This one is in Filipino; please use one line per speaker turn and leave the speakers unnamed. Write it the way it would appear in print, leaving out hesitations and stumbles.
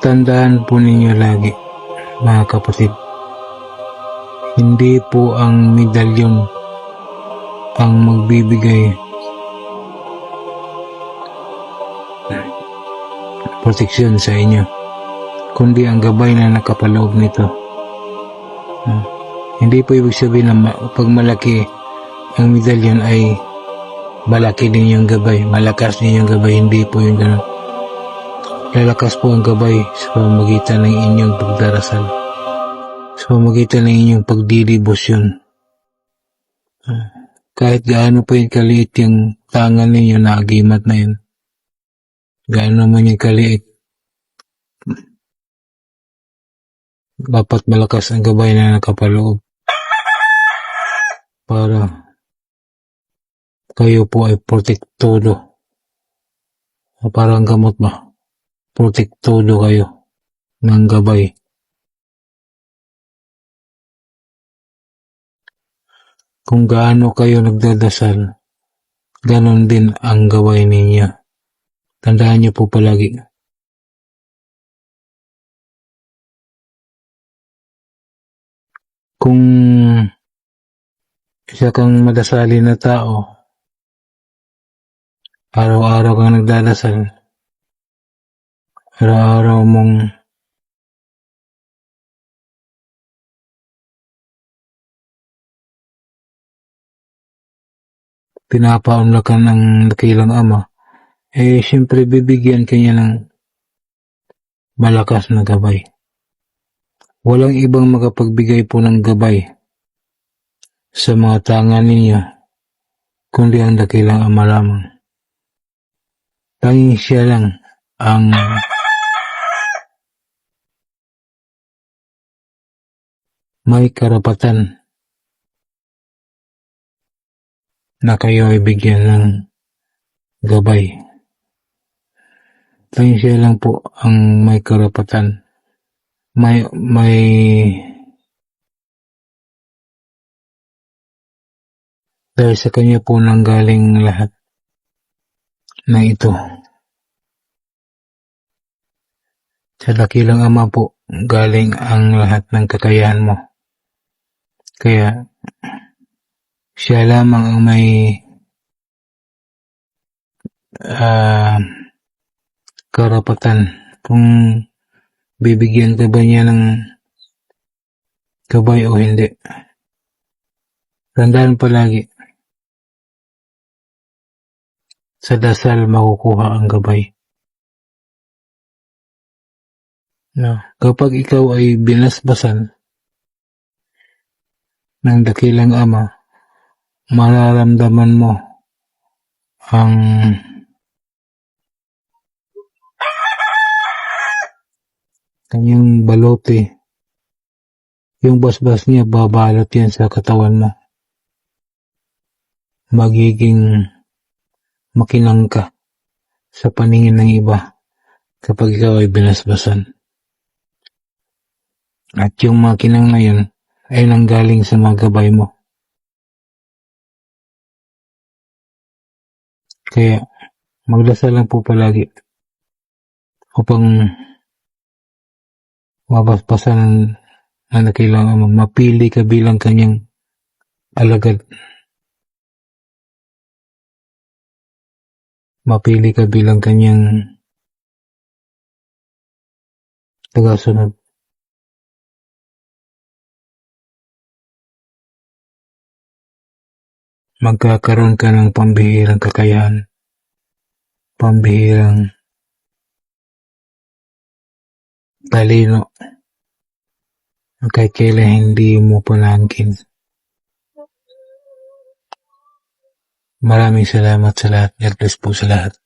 Tandaan po ninyo lagi, mga kapatid, hindi po ang medalyon ang magbibigay proteksyon sa inyo, kundi ang gabay na nakapaloob nito. Hindi po ibig sabihin na pag malaki ang medalyon ay malaki din yung gabay, malakas din yung gabay. Hindi po yung gano'n. Lalakas po ang gabay sa pamamagitan ng inyong pagdarasal, sa pamamagitan ng inyong pagdidibosyon. Kahit gaano pa yung kaliit yung tangan ninyo na agimat na yun, gaano man yung kaliit, dapat malakas ang gabay na nakapaloob para kayo po ay protektudo. Parang gamot ba? Protektudo kayo ng gabay. Kung gaano kayo nagdadasal, ganon din ang gaway ninyo. Tandaan niyo po palagi. Kung isa kang madasalin na tao, araw-araw kang nagdadasal, araw-araw mong pinapaunlakan ng dakilang Ama, siyempre bibigyan kanya ng malakas na gabay. Walang ibang makapagbigay po ng gabay sa mga tangan ninyo, kundi ang dakilang Ama lamang. Tanging siya lang ang may karapatan na kayo ay bigyan ng gabay. Tanging siya lang po ang may karapatan. Dahil sa kanya po nanggaling lahat na ito. Sa dakilang Ama po galing ang lahat ng kakayahan mo. Kaya siya lamang ang may karapatan kung bibigyan ka ba niya ng gabay o hindi. Tandaan palagi, sa dasal makukuha ang gabay. Kapag ikaw ay binasbasan ng dakilang Ama, mararamdaman mo ang kanyang balote. Yung basbas niya, babalot yan sa katawan mo. Magiging makinang ka sa paningin ng iba kapag ikaw ay binasbasan. At yung makinang na yun ay nanggaling sa mga gabay mo. Kaya magdasal lang po palagi upang mabasbasan ng dakilang Ama, mapili ka bilang kanyang alagad. Mapili ka bilang kanyang tagasunod. Magkakaroon ka ng pambihirang kakayahan, pambihirang talino, kahit kailan hindi mo panangkin. Maraming salamat sa lahat. God bless po sa lahat.